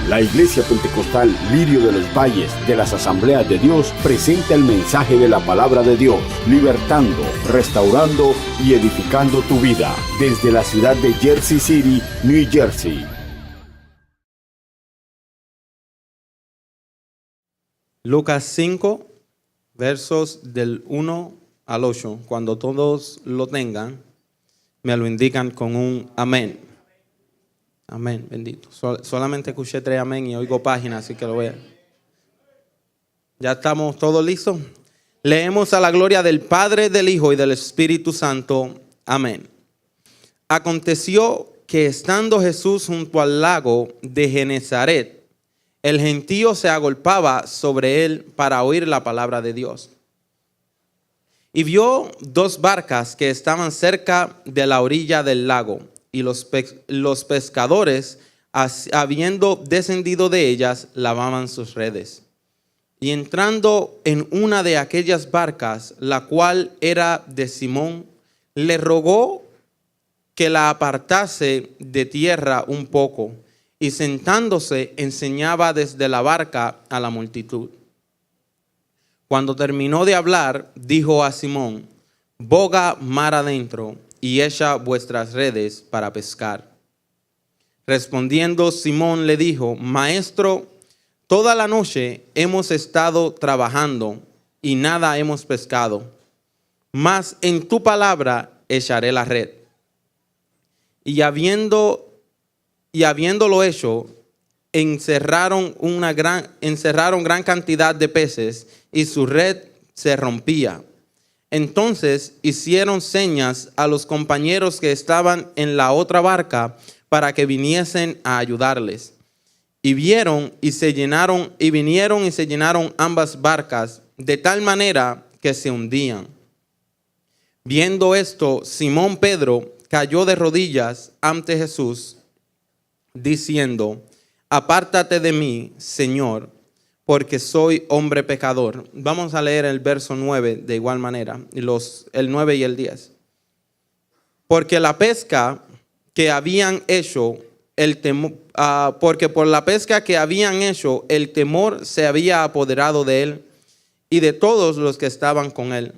La Iglesia Pentecostal Lirio de los Valles de las Asambleas de Dios presenta el mensaje de la Palabra de Dios, libertando, restaurando y edificando tu vida, desde la ciudad de Jersey City, New Jersey. Lucas 5, versos del 1 al 8. Cuando todos lo tengan, me lo indican con un amén. Amén, bendito. Solamente escuché 3 amén y oigo páginas, así que lo voy a... ¿Ya estamos todos listos? Leemos a la gloria del Padre, del Hijo y del Espíritu Santo. Amén. Aconteció que estando Jesús junto al lago de Genezaret, el gentío se agolpaba sobre él para oír la palabra de Dios. Y vio 2 barcas que estaban cerca de la orilla del lago, y los pescadores, habiendo descendido de ellas, lavaban sus redes. Y entrando en una de aquellas barcas, la cual era de Simón, le rogó que la apartase de tierra un poco, y sentándose enseñaba desde la barca a la multitud. Cuando terminó de hablar, dijo a Simón: boga mar adentro y echa vuestras redes para pescar. Respondiendo Simón le dijo: Maestro, toda la noche hemos estado trabajando y nada hemos pescado, mas en tu palabra echaré la red. Y habiéndolo hecho, encerraron gran cantidad de peces y su red se rompía. Entonces hicieron señas a los compañeros que estaban en la otra barca para que viniesen a ayudarles. Y vinieron y se llenaron ambas barcas de tal manera que se hundían. Viendo esto, Simón Pedro cayó de rodillas ante Jesús, diciendo: apártate de mí, Señor, porque soy hombre pecador. Vamos a leer el verso 9 de igual manera, el 9 y el 10. Porque la pesca que habían hecho, porque por la pesca que habían hecho, el temor se había apoderado de él y de todos los que estaban con él.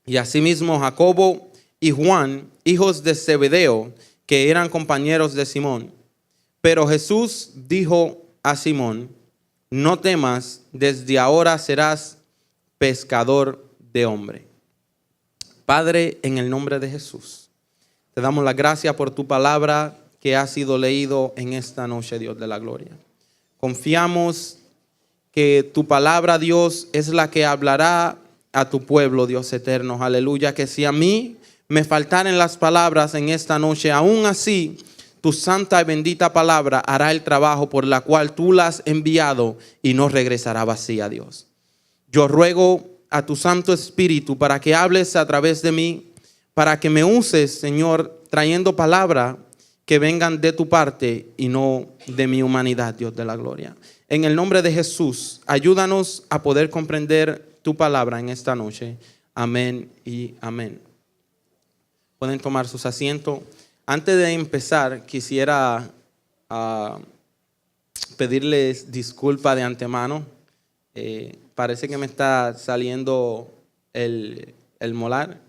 Y asimismo Jacobo y Juan, hijos de Zebedeo, que eran compañeros de Simón. Pero Jesús dijo a Simón: no temas, desde ahora serás pescador de hombre. Padre, en el nombre de Jesús, te damos la gracia por tu palabra que ha sido leído en esta noche, Dios de la gloria. Confiamos que tu palabra, Dios, es la que hablará a tu pueblo, Dios eterno. Aleluya. Que si a mí me faltaren las palabras en esta noche, aún así tu santa y bendita palabra hará el trabajo por la cual tú la has enviado y no regresará vacía, Dios. Yo ruego a tu Santo Espíritu para que hables a través de mí, para que me uses, Señor, trayendo palabra que vengan de tu parte y no de mi humanidad, Dios de la gloria. En el nombre de Jesús, ayúdanos a poder comprender tu palabra en esta noche. Amén y amén. Pueden tomar sus asientos. Antes de empezar, quisiera pedirles disculpa de antemano. Parece que me está saliendo el molar.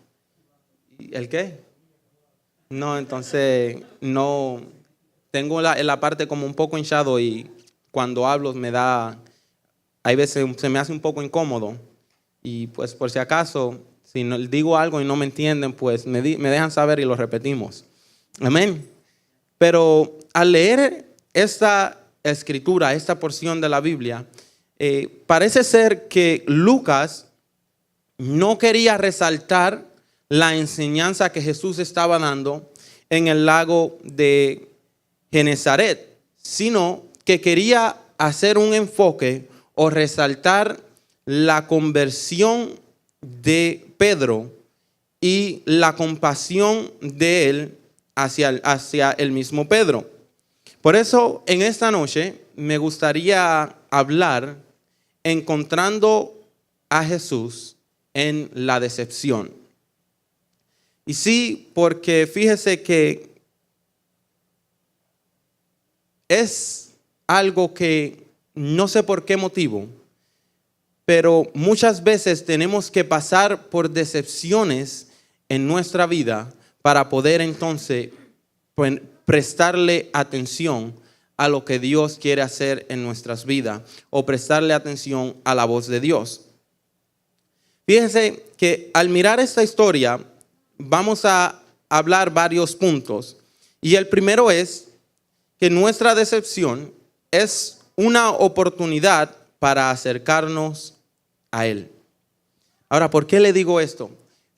¿El qué? No, entonces no. Tengo la parte como un poco hinchado y cuando hablo hay veces se me hace un poco incómodo. Y pues por si acaso, si no, digo algo y no me entienden, pues me dejan saber y lo repetimos. Amén. Pero al leer esta escritura, esta porción de la Biblia, parece ser que Lucas no quería resaltar la enseñanza que Jesús estaba dando en el lago de Genezaret, sino que quería hacer un enfoque o resaltar la conversión de Pedro y la compasión de él hacia el mismo Pedro. Por eso en esta noche me gustaría hablar encontrando a Jesús en la decepción. Y sí, porque fíjese que es algo que no sé por qué motivo, pero muchas veces tenemos que pasar por decepciones en nuestra vida para poder entonces prestarle atención a lo que Dios quiere hacer en nuestras vidas o prestarle atención a la voz de Dios. Fíjense que al mirar esta historia vamos a hablar varios puntos, y el primero es que nuestra decepción es una oportunidad para acercarnos a Él. Ahora, ¿por qué le digo esto?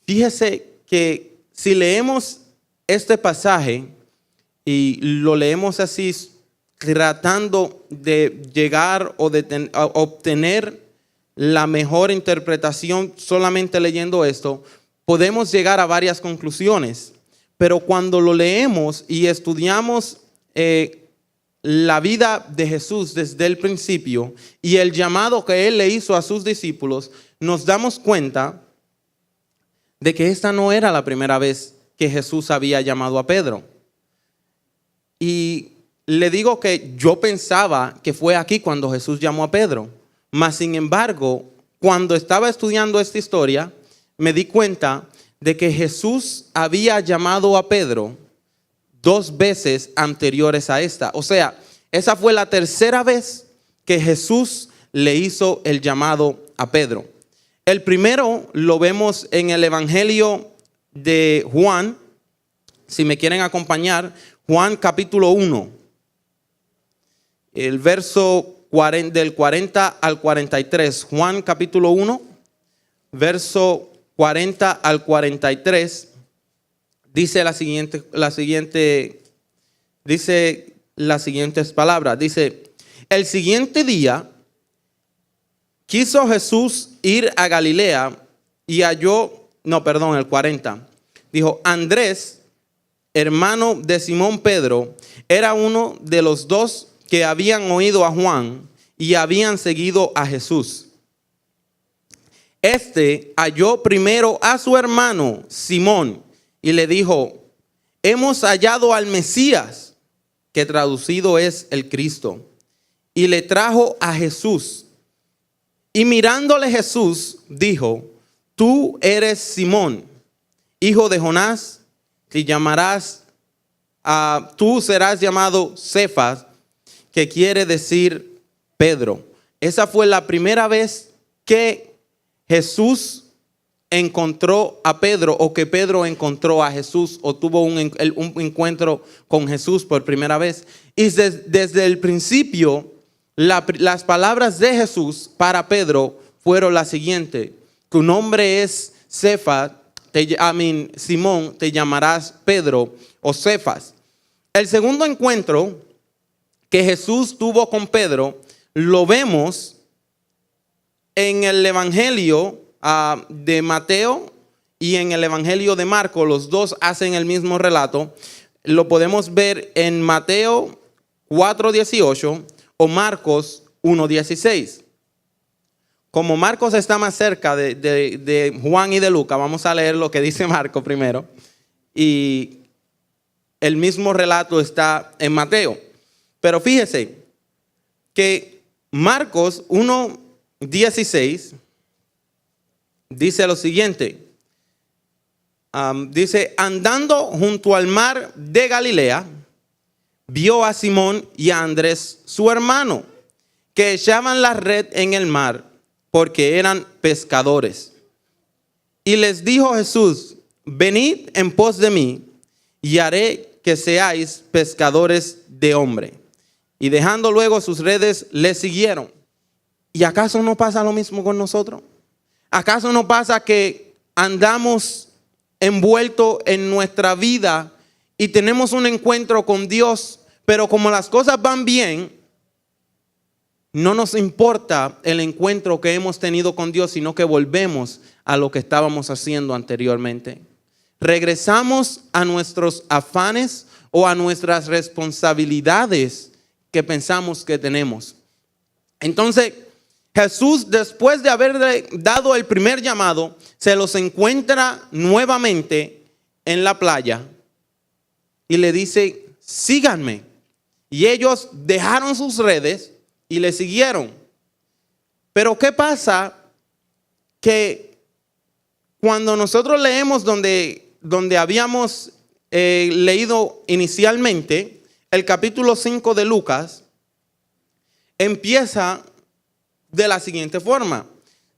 Fíjese que si leemos este pasaje y lo leemos así, tratando de llegar o de obtener la mejor interpretación solamente leyendo esto, podemos llegar a varias conclusiones. Pero cuando lo leemos y estudiamos la vida de Jesús desde el principio y el llamado que Él le hizo a sus discípulos, nos damos cuenta de que esta no era la primera vez que Jesús había llamado a Pedro. Y le digo que yo pensaba que fue aquí cuando Jesús llamó a Pedro. Mas, sin embargo, cuando estaba estudiando esta historia, me di cuenta de que Jesús había llamado a Pedro 2 veces anteriores a esta. O sea, esa fue la tercera vez que Jesús le hizo el llamado a Pedro. El primero lo vemos en el Evangelio de Juan. Si me quieren acompañar, Juan capítulo 1, el verso del 40 al 43. Juan capítulo 1, verso 40 al 43, dice las siguientes palabras. Dice: el siguiente día quiso Jesús ir a Galilea y halló, el 40. Dijo: Andrés, hermano de Simón Pedro, era uno de los 2 que habían oído a Juan y habían seguido a Jesús. Este halló primero a su hermano Simón y le dijo: hemos hallado al Mesías, que traducido es el Cristo. Y le trajo a Jesús. Y mirándole Jesús dijo: tú eres Simón, hijo de Jonás, tú serás llamado Cefas, que quiere decir Pedro. Esa fue la primera vez que Jesús encontró a Pedro, o que Pedro encontró a Jesús, o tuvo un encuentro con Jesús por primera vez. Y desde el principio, las palabras de Jesús para Pedro fueron las siguientes: tu nombre es Cefas, Simón, te llamarás Pedro o Cefas. El segundo encuentro que Jesús tuvo con Pedro lo vemos en el Evangelio de Mateo y en el Evangelio de Marcos. Los dos hacen el mismo relato. Lo podemos ver en Mateo 4:18 o Marcos 1:16. Como Marcos está más cerca de Juan y de Lucas, vamos a leer lo que dice Marcos primero. Y el mismo relato está en Mateo. Pero fíjese que Marcos 1:16 dice lo siguiente. Dice: andando junto al mar de Galilea, vio a Simón y a Andrés, su hermano, que echaban la red en el mar, porque eran pescadores. Y les dijo Jesús: venid en pos de mí, y haré que seáis pescadores de hombre. Y dejando luego sus redes, le siguieron. ¿Y acaso no pasa lo mismo con nosotros? ¿Acaso no pasa que andamos envueltos en nuestra vida y tenemos un encuentro con Dios, pero como las cosas van bien, no nos importa el encuentro que hemos tenido con Dios, sino que volvemos a lo que estábamos haciendo anteriormente? Regresamos a nuestros afanes o a nuestras responsabilidades que pensamos que tenemos. Entonces, Jesús, después de haberle dado el primer llamado, se los encuentra nuevamente en la playa y le dice: síganme. Y ellos dejaron sus redes y le siguieron. Pero ¿qué pasa? Que cuando nosotros leemos donde habíamos leído inicialmente, el capítulo 5 de Lucas, empieza de la siguiente forma.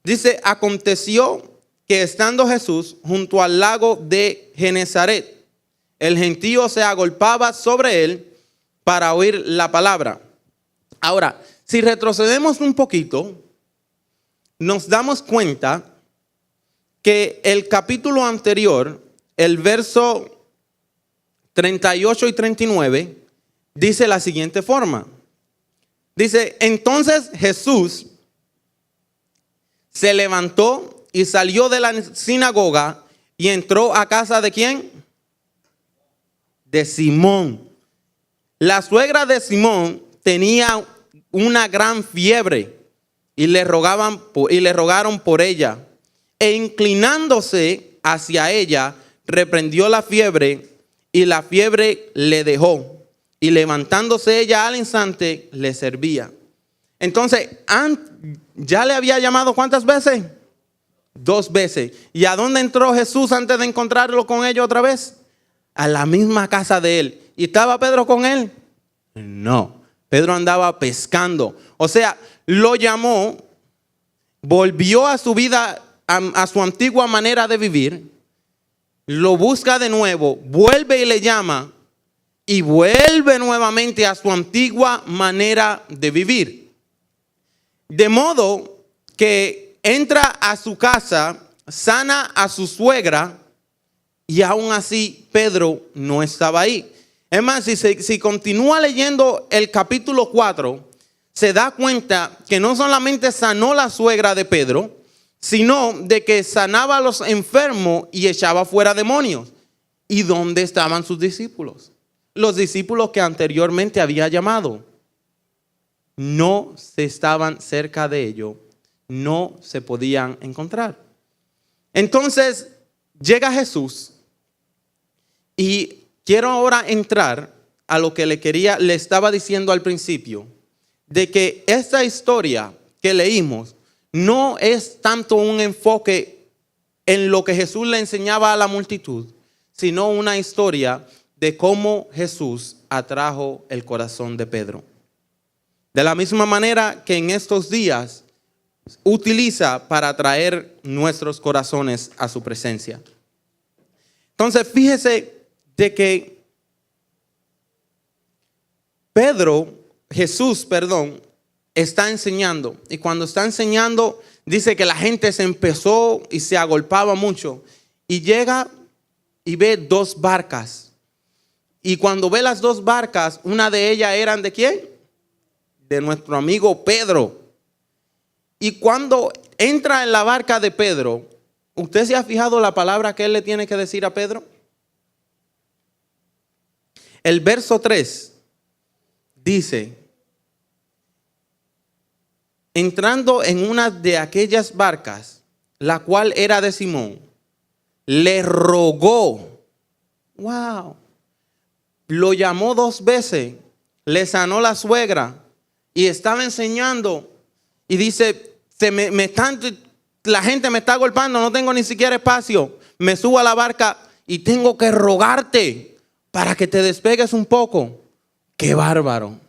Dice, aconteció que estando Jesús junto al lago de Genezaret, el gentío se agolpaba sobre él para oír la palabra. Ahora, si retrocedemos un poquito, nos damos cuenta que el capítulo anterior, el verso 38 y 39, dice la siguiente forma. Dice, entonces Jesús se levantó y salió de la sinagoga y entró a casa ¿de quién? De Simón. La suegra de Simón tenía una gran fiebre y le rogaron por ella. E inclinándose hacia ella, reprendió la fiebre y la fiebre le dejó. Y levantándose ella al instante, le servía. Entonces, ¿ya le había llamado cuántas veces? 2 veces. ¿Y a dónde entró Jesús antes de encontrarlo con ellos otra vez? A la misma casa de él. ¿Y estaba Pedro con él? No. Pedro andaba pescando. O sea, lo llamó, volvió a su vida, a su antigua manera de vivir, lo busca de nuevo, vuelve y le llama y vuelve nuevamente a su antigua manera de vivir. De modo que entra a su casa, sana a su suegra y aún así Pedro no estaba ahí. Es más, si continúa leyendo el capítulo 4, se da cuenta que no solamente sanó la suegra de Pedro, sino de que sanaba a los enfermos y echaba fuera demonios. ¿Y dónde estaban sus discípulos? Los discípulos que anteriormente había llamado. No se estaban cerca de ellos, no se podían encontrar. Entonces llega Jesús y quiero ahora entrar a lo que le estaba diciendo al principio, de que esta historia que leímos no es tanto un enfoque en lo que Jesús le enseñaba a la multitud, sino una historia de cómo Jesús atrajo el corazón de Pedro. De la misma manera que en estos días utiliza para atraer nuestros corazones a su presencia. Entonces, fíjese de que Jesús, está enseñando. Y cuando está enseñando, dice que la gente se empezó y se agolpaba mucho. Y llega y ve 2 barcas. Y cuando ve las 2 barcas, una de ellas eran ¿de quién? De nuestro amigo Pedro. Y cuando entra en la barca de Pedro, ¿usted se ha fijado la palabra que él le tiene que decir a Pedro? El verso 3 dice, entrando en una de aquellas barcas, la cual era de Simón, le rogó. Wow. Lo llamó 2 veces, le sanó la suegra y estaba enseñando y dice, la gente me está golpeando, no tengo ni siquiera espacio. Me subo a la barca y tengo que rogarte para que te despegues un poco. ¡Qué bárbaro!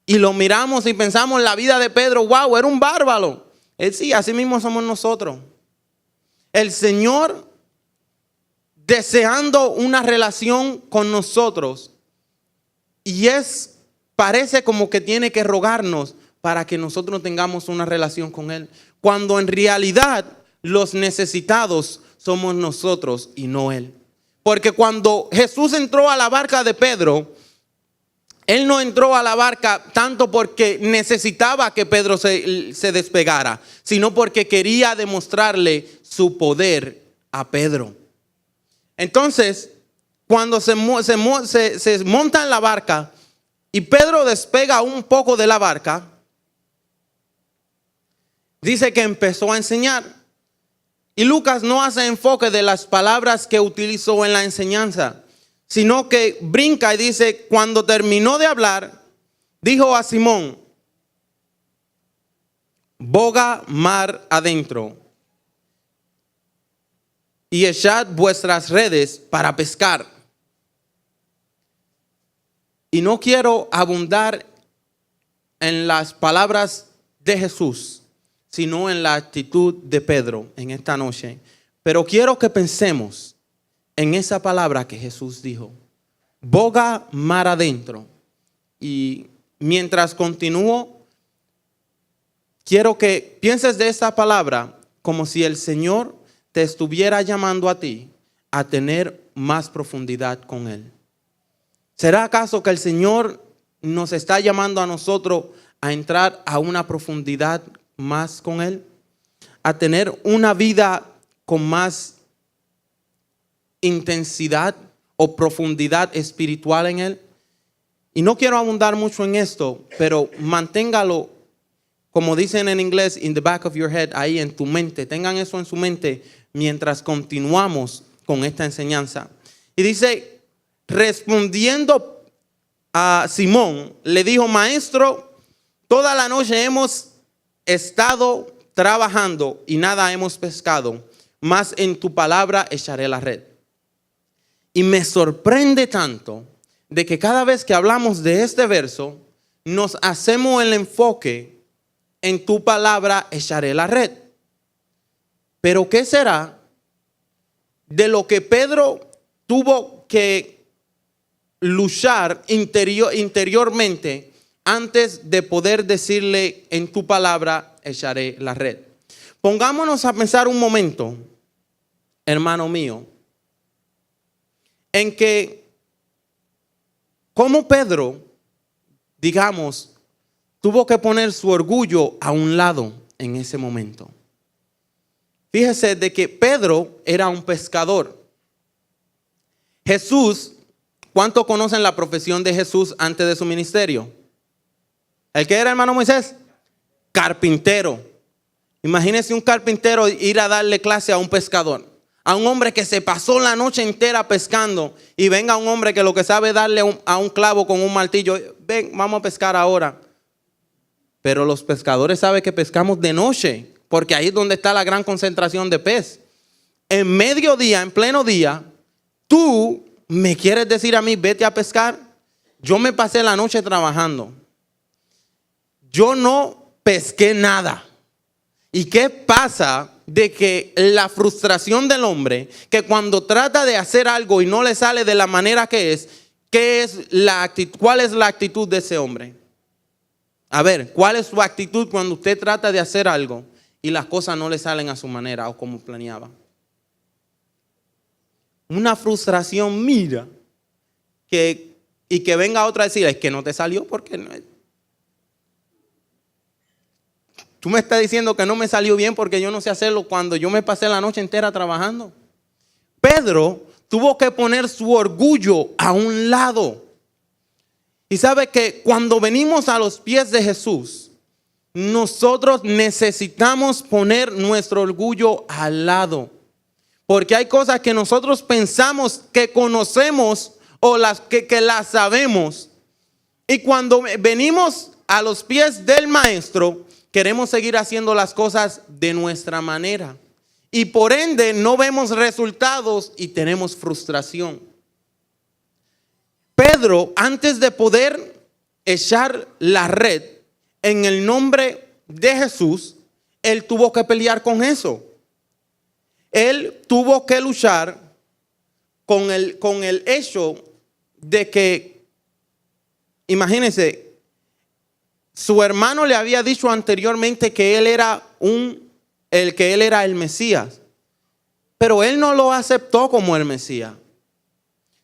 Y lo miramos y pensamos en la vida de Pedro. ¡Wow! Era un bárbaro. Sí, así mismo somos nosotros. El Señor deseando una relación con nosotros. Y parece como que tiene que rogarnos para que nosotros tengamos una relación con Él. Cuando en realidad los necesitados somos nosotros y no Él. Porque cuando Jesús entró a la barca de Pedro, Él no entró a la barca tanto porque necesitaba que Pedro se despegara, sino porque quería demostrarle su poder a Pedro. Entonces, cuando se monta en la barca y Pedro despega un poco de la barca, dice que empezó a enseñar. Y Lucas no hace enfoque de las palabras que utilizó en la enseñanza, sino que brinca y dice, cuando terminó de hablar, dijo a Simón, boga mar adentro y echad vuestras redes para pescar. Y no quiero abundar en las palabras de Jesús, sino en la actitud de Pedro en esta noche. Pero quiero que pensemos en esa palabra que Jesús dijo, boga mar adentro. Y mientras continúo, quiero que pienses de esa palabra como si el Señor te estuviera llamando a ti a tener más profundidad con Él. ¿Será acaso que el Señor nos está llamando a nosotros a entrar a una profundidad más con Él? A tener una vida con más intensidad o profundidad espiritual en Él. Y no quiero abundar mucho en esto, pero manténgalo, como dicen en inglés, in the back of your head, ahí en tu mente. Tengan eso en su mente mientras continuamos con esta enseñanza. Y dice, respondiendo a Simón, le dijo, maestro, toda la noche hemos estado trabajando y nada hemos pescado, mas en tu palabra echaré la red. Y me sorprende tanto de que cada vez que hablamos de este verso, nos hacemos el enfoque en tu palabra echaré la red. Pero ¿qué será de lo que Pedro tuvo que luchar interiormente antes de poder decirle en tu palabra echaré la red? Pongámonos a pensar un momento, hermano mío, en que como Pedro, digamos, tuvo que poner su orgullo a un lado en ese momento. Fíjese de que Pedro era un pescador. Jesús, ¿cuánto conocen la profesión de Jesús antes de su ministerio? ¿El que era, hermano Moisés? Carpintero. Imagínese un carpintero ir a darle clase a un pescador. A un hombre que se pasó la noche entera pescando y venga un hombre que lo que sabe darle a un clavo con un martillo. Ven, vamos a pescar ahora. Pero los pescadores saben que pescamos de noche, porque ahí es donde está la gran concentración de pez. En mediodía, en pleno día, tú me quieres decir a mí, vete a pescar. Yo me pasé la noche trabajando. Yo no pesqué nada. ¿Y qué pasa de que la frustración del hombre, que cuando trata de hacer algo y no le sale de la manera que es, ¿cuál es la actitud de ese hombre? A ver, ¿cuál es su actitud cuando usted trata de hacer algo y las cosas no le salen a su manera o como planeaba? Una frustración, mira, y que venga otra a decir, es que no te salió porque no. Tú me estás diciendo que no me salió bien porque yo no sé hacerlo cuando yo me pasé la noche entera trabajando. Pedro tuvo que poner su orgullo a un lado. Y sabe que cuando venimos a los pies de Jesús, nosotros necesitamos poner nuestro orgullo al lado. Porque hay cosas que nosotros pensamos que conocemos o que las sabemos. Y cuando venimos a los pies del Maestro, queremos seguir haciendo las cosas de nuestra manera. Y por ende no vemos resultados y tenemos frustración. Pedro, antes de poder echar la red en el nombre de Jesús, él tuvo que pelear con eso. Él tuvo que luchar con el hecho de que, imagínense, su hermano le había dicho anteriormente que él era el Mesías, pero él no lo aceptó como el Mesías.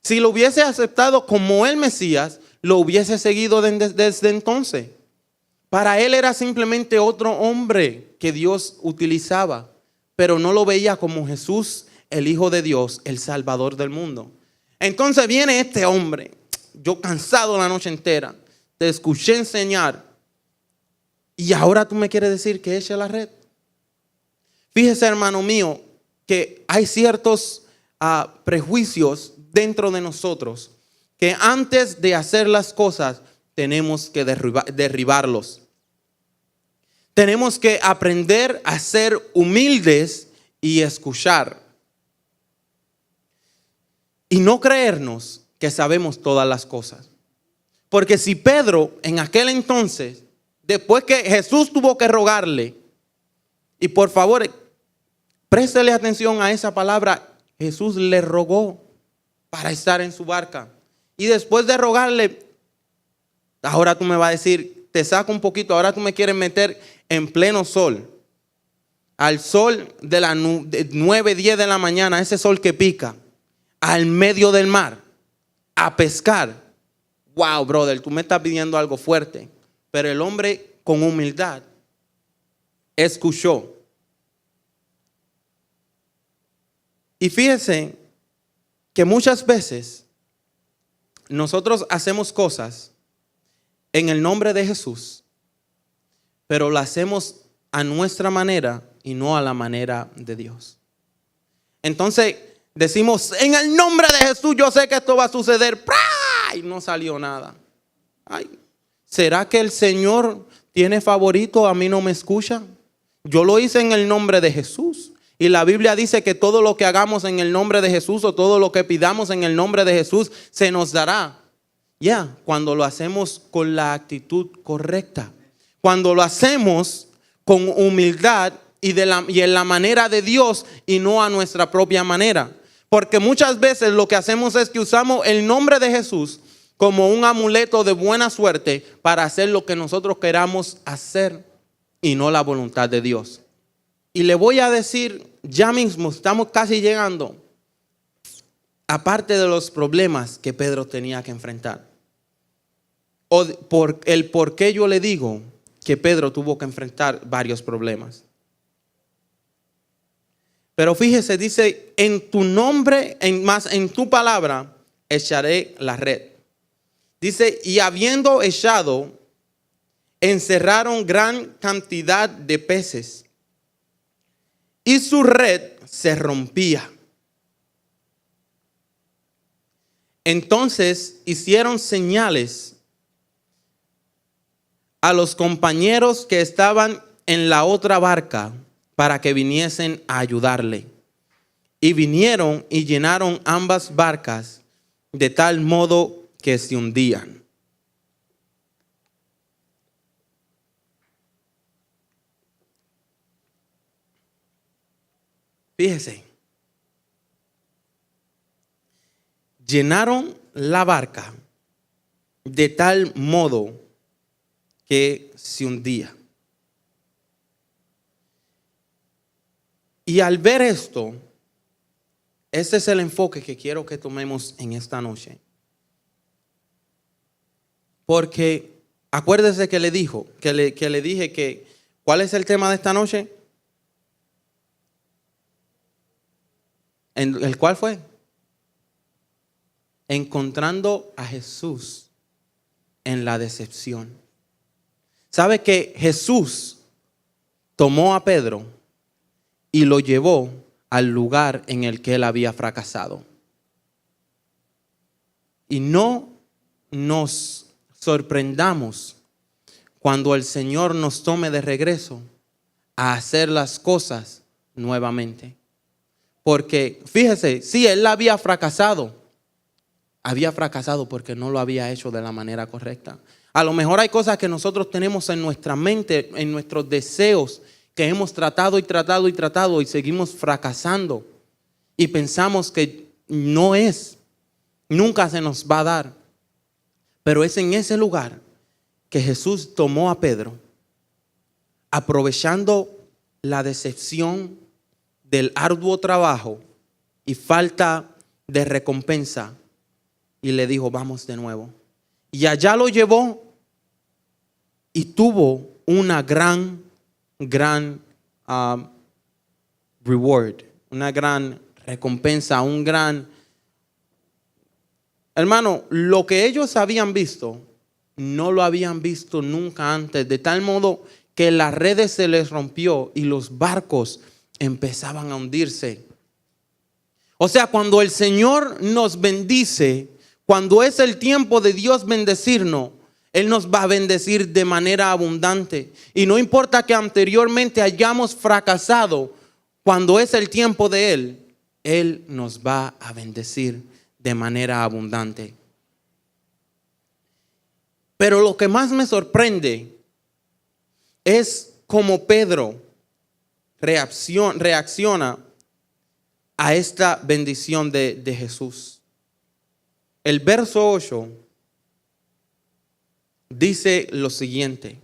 Si lo hubiese aceptado como el Mesías, lo hubiese seguido desde entonces. Para él era simplemente otro hombre que Dios utilizaba, pero no lo veía como Jesús, el Hijo de Dios, el Salvador del mundo. Entonces viene este hombre, yo cansado la noche entera, te escuché enseñar, y ahora tú me quieres decir que eche la red. Fíjese, hermano mío, que hay ciertos prejuicios dentro de nosotros que antes de hacer las cosas tenemos que derribarlos. Tenemos que aprender a ser humildes y escuchar. Y no creernos que sabemos todas las cosas. Porque si Pedro en aquel entonces, después que Jesús tuvo que rogarle, y por favor, préstele atención a esa palabra, Jesús le rogó para estar en su barca. Y después de rogarle, ahora tú me vas a decir, te saco un poquito, ahora tú me quieres meter en pleno sol. Al sol de las 9, 10 de la mañana, ese sol que pica, al medio del mar, a pescar. Wow, brother, tú me estás pidiendo algo fuerte. Pero el hombre con humildad escuchó. Y fíjense que muchas veces nosotros hacemos cosas en el nombre de Jesús, pero lo hacemos a nuestra manera y no a la manera de Dios. Entonces decimos, en el nombre de Jesús yo sé que esto va a suceder. ¡Pah! Y no salió nada. Ay, ¿será que el Señor tiene favorito? A mí no me escucha. Yo lo hice en el nombre de Jesús. Y la Biblia dice que todo lo que hagamos en el nombre de Jesús o todo lo que pidamos en el nombre de Jesús se nos dará. Cuando lo hacemos con la actitud correcta. Cuando lo hacemos con humildad y en la manera de Dios y no a nuestra propia manera. Porque muchas veces lo que hacemos es que usamos el nombre de Jesús como un amuleto de buena suerte para hacer lo que nosotros queramos hacer y no la voluntad de Dios. Y le voy a decir, ya mismo estamos casi llegando, aparte de los problemas que Pedro tenía que enfrentar. O por qué yo le digo que Pedro tuvo que enfrentar varios problemas. Pero fíjese, dice, en tu nombre, en tu palabra, echaré la red. Dice, y habiendo echado, encerraron gran cantidad de peces. Y su red se rompía. Entonces hicieron señales a los compañeros que estaban en la otra barca para que viniesen a ayudarle. Y vinieron y llenaron ambas barcas de tal modo que se hundían. Fíjese, llenaron la barca de tal modo que se hundía. Y al ver esto, ese es el enfoque que quiero que tomemos en esta noche. Porque acuérdese que le dije que, ¿cuál es el tema de esta noche? ¿El cuál fue? Encontrando a Jesús en la decepción. ¿Sabe que Jesús tomó a Pedro y lo llevó al lugar en el que él había fracasado? Y no nos sorprendamos cuando el Señor nos tome de regreso a hacer las cosas nuevamente. Porque fíjese, sí, él había fracasado porque no lo había hecho de la manera correcta. A lo mejor hay cosas que nosotros tenemos en nuestra mente, en nuestros deseos, que hemos tratado y seguimos fracasando. Y pensamos que nunca se nos va a dar. Pero es en ese lugar que Jesús tomó a Pedro, aprovechando la decepción del arduo trabajo y falta de recompensa, y le dijo, vamos de nuevo. Y allá lo llevó y tuvo una gran reward, una gran recompensa, hermano, lo que ellos habían visto, no lo habían visto nunca antes, de tal modo que las redes se les rompió y los barcos empezaban a hundirse. O sea, cuando el Señor nos bendice, cuando es el tiempo de Dios bendecirnos, Él nos va a bendecir de manera abundante. Y no importa que anteriormente hayamos fracasado, cuando es el tiempo de Él nos va a bendecir de manera abundante. Pero lo que más me sorprende es cómo Pedro reacciona a esta bendición de Jesús. El verso 8 dice lo siguiente.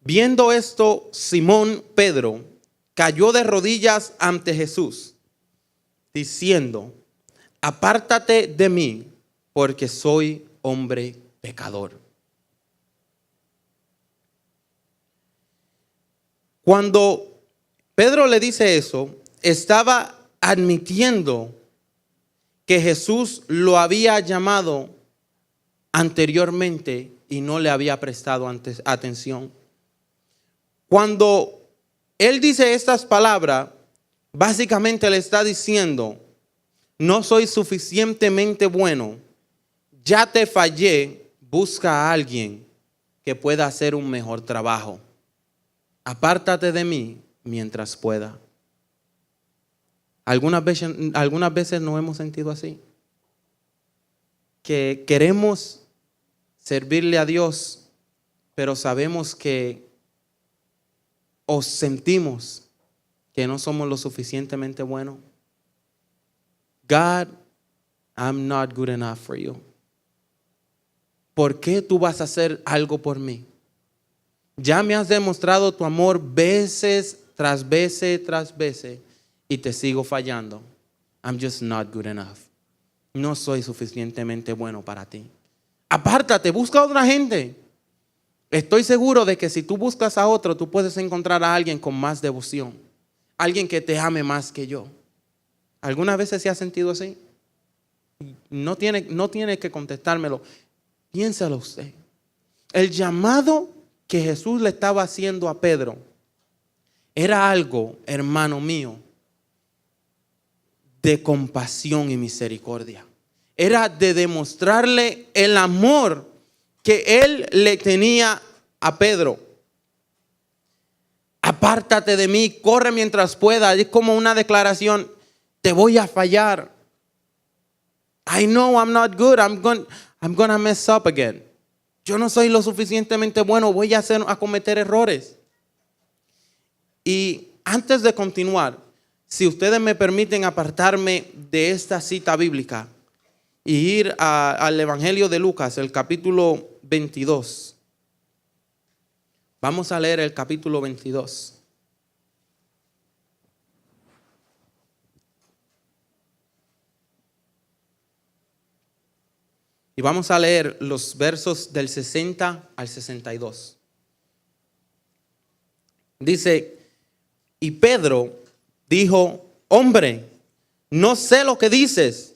Viendo esto, Simón Pedro cayó de rodillas ante Jesús, diciendo: apártate de mí, porque soy hombre pecador. Cuando Pedro le dice eso, estaba admitiendo que Jesús lo había llamado anteriormente y no le había prestado atención. Cuando él dice estas palabras, básicamente le está diciendo: no soy suficientemente bueno, ya te fallé, busca a alguien que pueda hacer un mejor trabajo. Apártate de mí mientras pueda. Algunas veces nos hemos sentido así, que queremos servirle a Dios, pero sabemos que o sentimos que no somos lo suficientemente buenos. God, I'm not good enough for you. ¿Por qué tú vas a hacer algo por mí? Ya me has demostrado tu amor veces tras veces tras veces y te sigo fallando. I'm just not good enough. No soy suficientemente bueno para ti. Apártate, busca a otra gente. Estoy seguro de que si tú buscas a otro, tú puedes encontrar a alguien con más devoción. Alguien que te ame más que yo. ¿Algunas veces se ha sentido así? No tiene que contestármelo. Piénsalo usted. El llamado que Jesús le estaba haciendo a Pedro era algo, hermano mío, de compasión y misericordia. Era de demostrarle el amor que él le tenía a Pedro. Apártate de mí, corre mientras pueda. Es como una declaración: te voy a fallar. I know I'm not good. I'm gonna mess up again. Yo no soy lo suficientemente bueno, voy a cometer errores. Y antes de continuar, si ustedes me permiten apartarme de esta cita bíblica y ir al Evangelio de Lucas, el capítulo 22. Vamos a leer el capítulo 22. Y vamos a leer los versos del 60 al 62. Dice: y Pedro dijo: hombre, no sé lo que dices.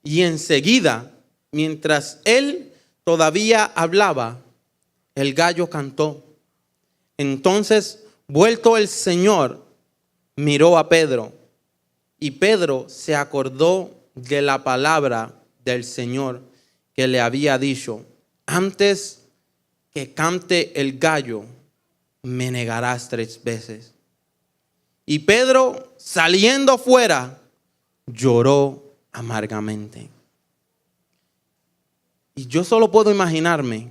Y enseguida, mientras él todavía hablaba, el gallo cantó. Entonces, vuelto el Señor, miró a Pedro. Y Pedro se acordó de la palabra del Señor que le había dicho: antes que cante el gallo, me negarás 3 veces. Y Pedro, saliendo fuera, lloró amargamente. Y yo solo puedo imaginarme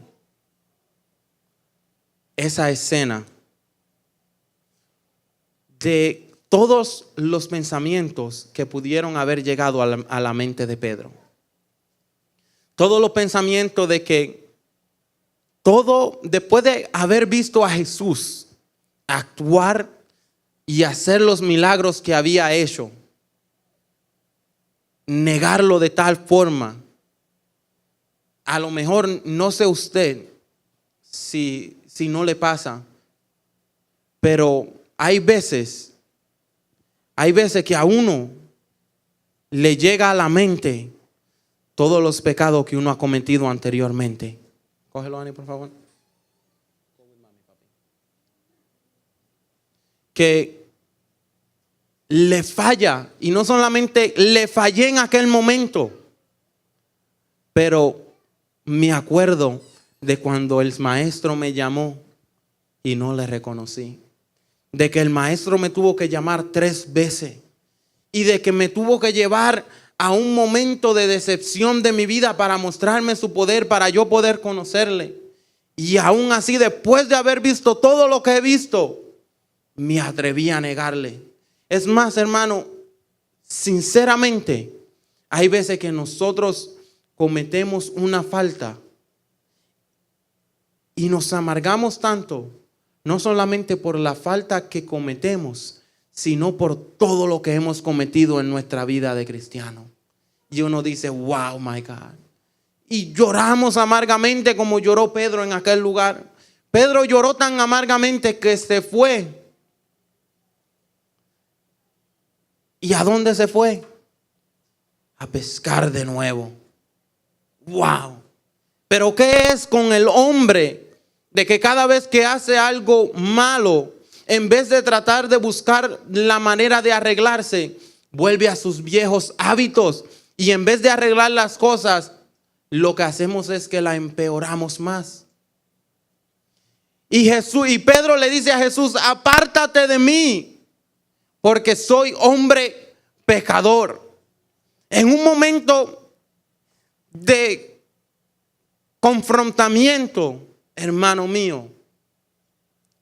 esa escena de todos los pensamientos que pudieron haber llegado a la mente de Pedro. Todos los pensamientos de que después de haber visto a Jesús actuar y hacer los milagros que había hecho, negarlo de tal forma. A lo mejor, no sé usted si no le pasa, pero hay veces que a uno le llega a la mente todos los pecados que uno ha cometido anteriormente. Cógelo, Ani, por favor. Que le falla. Y no solamente le fallé en aquel momento, pero me acuerdo de cuando el maestro me llamó y no le reconocí. De que el maestro me tuvo que llamar 3 veces. Y de que me tuvo que llevar a un momento de decepción de mi vida para mostrarme su poder, para yo poder conocerle. Y aún así, después de haber visto todo lo que he visto, me atreví a negarle. Es más, hermano, sinceramente, hay veces que nosotros cometemos una falta y nos amargamos tanto, no solamente por la falta que cometemos, sino por todo lo que hemos cometido en nuestra vida de cristiano. Y uno dice, wow, my God. Y lloramos amargamente como lloró Pedro en aquel lugar. Pedro lloró tan amargamente que se fue. ¿Y a dónde se fue? A pescar de nuevo. Wow. Pero ¿qué es con el hombre de que cada vez que hace algo malo, en vez de tratar de buscar la manera de arreglarse, vuelve a sus viejos hábitos? Y en vez de arreglar las cosas, lo que hacemos es que la empeoramos más. Y Pedro le dice a Jesús, apártate de mí, porque soy hombre pecador. En un momento de confrontamiento, hermano mío,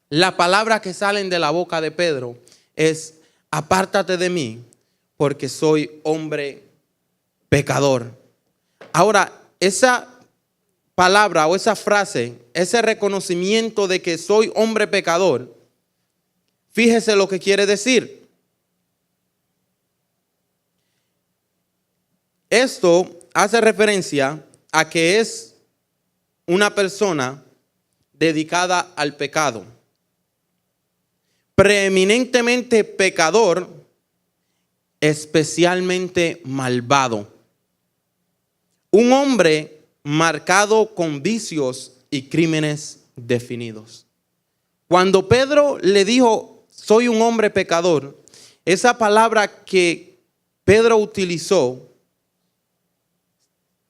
la palabra que salen de la boca de Pedro es, apártate de mí, porque soy hombre pecador. Ahora, esa palabra o esa frase, ese reconocimiento de que soy hombre pecador, fíjese lo que quiere decir. Esto hace referencia a que es una persona dedicada al pecado, preeminentemente pecador, especialmente malvado. Un hombre marcado con vicios y crímenes definidos. Cuando Pedro le dijo, soy un hombre pecador, esa palabra que Pedro utilizó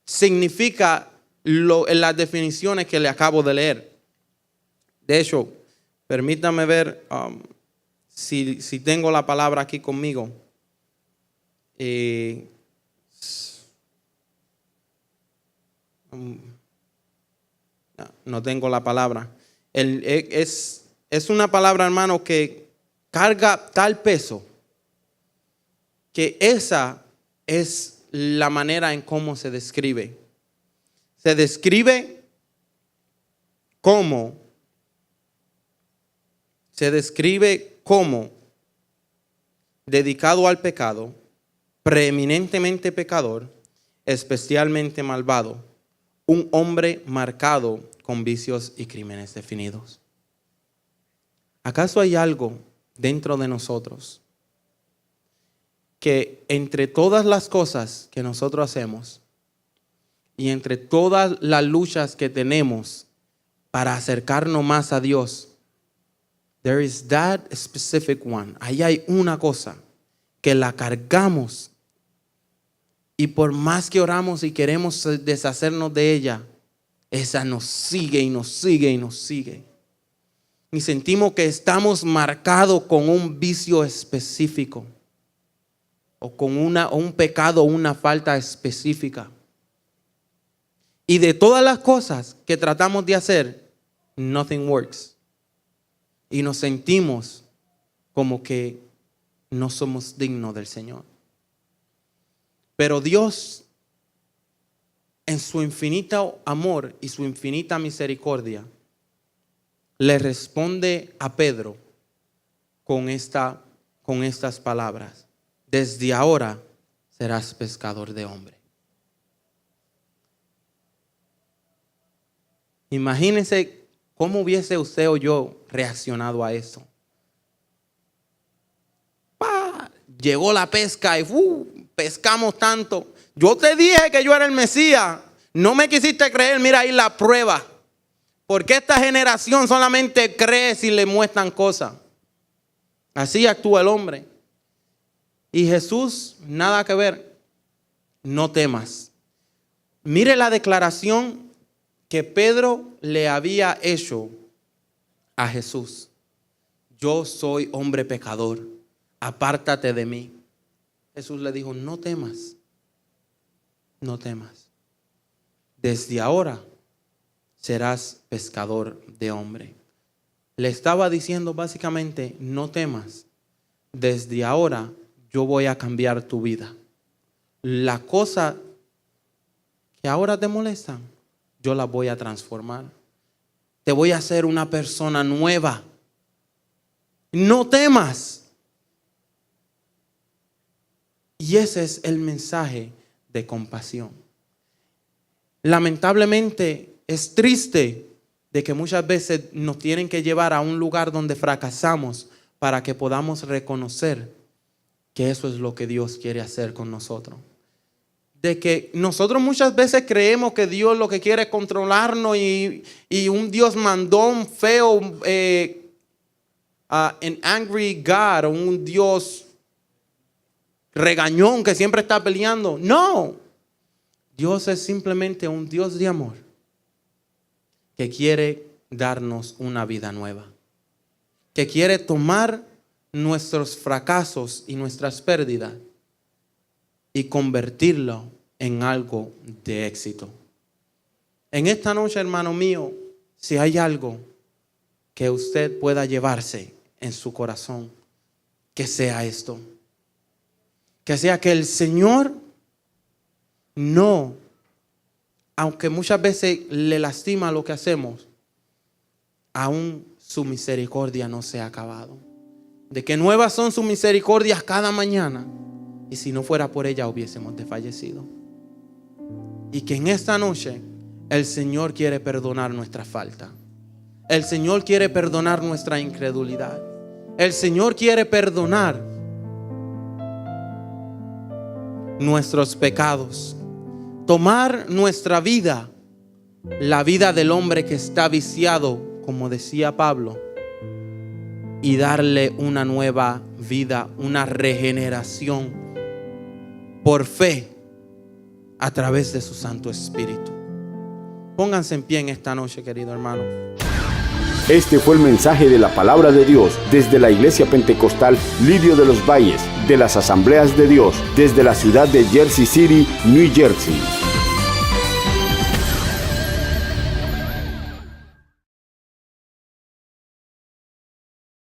significa las definiciones que le acabo de leer. De hecho, permítame ver si tengo la palabra aquí conmigo. No tengo la palabra. Es una palabra, hermano, que carga tal peso que esa es la manera en cómo se describe. Se describe como dedicado al pecado, preeminentemente pecador, especialmente malvado, un hombre marcado con vicios y crímenes definidos. ¿Acaso hay algo dentro de nosotros que entre todas las cosas que nosotros hacemos y entre todas las luchas que tenemos para acercarnos más a Dios, there is that specific one? Ahí hay una cosa que la cargamos y por más que oramos y queremos deshacernos de ella, esa nos sigue y nos sigue y nos sigue. Y sentimos que estamos marcados con un vicio específico o con un pecado o una falta específica. Y de todas las cosas que tratamos de hacer, nothing works. Y nos sentimos como que no somos dignos del Señor. Pero Dios, en su infinito amor y su infinita misericordia, le responde a Pedro con estas palabras. Desde ahora serás pescador de hombres. Imagínense cómo hubiese usted o yo reaccionado a eso. ¡Pah! Llegó la pesca y pescamos tanto. Yo te dije que yo era el Mesías. No me quisiste creer. Mira ahí la prueba. Porque esta generación solamente cree si le muestran cosas. Así actúa el hombre. Y Jesús, nada que ver, no temas. Mire la declaración que Pedro le había hecho a Jesús. Yo soy hombre pecador, apártate de mí. Jesús le dijo, no temas, no temas. Desde ahora serás pescador de hombre. Le estaba diciendo básicamente, no temas. Desde ahora yo voy a cambiar tu vida. La cosa que ahora te molestan, yo la voy a transformar. Te voy a hacer una persona nueva. No temas. Y ese es el mensaje de compasión. Lamentablemente es triste de que muchas veces nos tienen que llevar a un lugar donde fracasamos para que podamos reconocer que eso es lo que Dios quiere hacer con nosotros. De que nosotros muchas veces creemos que Dios lo que quiere es controlarnos y un Dios mandón, feo, an angry God, o un Dios regañón que siempre está peleando. No, Dios es simplemente un Dios de amor que quiere darnos una vida nueva, que quiere tomar nuestros fracasos y nuestras pérdidas y convertirlo en algo de éxito. En esta noche, hermano mío, si hay algo que usted pueda llevarse en su corazón, que sea esto. Que sea que el Señor no, aunque muchas veces le lastima lo que hacemos, aún su misericordia no se ha acabado. De que nuevas son sus misericordias cada mañana. Y si no fuera por ella hubiésemos desfallecido. Y que en esta noche el Señor quiere perdonar nuestra falta. El Señor quiere perdonar nuestra incredulidad. El Señor quiere perdonar nuestros pecados. Tomar nuestra vida, la vida del hombre que está viciado, como decía Pablo, y darle una nueva vida, una regeneración por fe a través de su Santo Espíritu. Pónganse en pie en esta noche, querido hermano. Este fue el mensaje de la palabra de Dios desde la Iglesia Pentecostal Lirio de los Valles, de las Asambleas de Dios, desde la ciudad de Jersey City, New Jersey.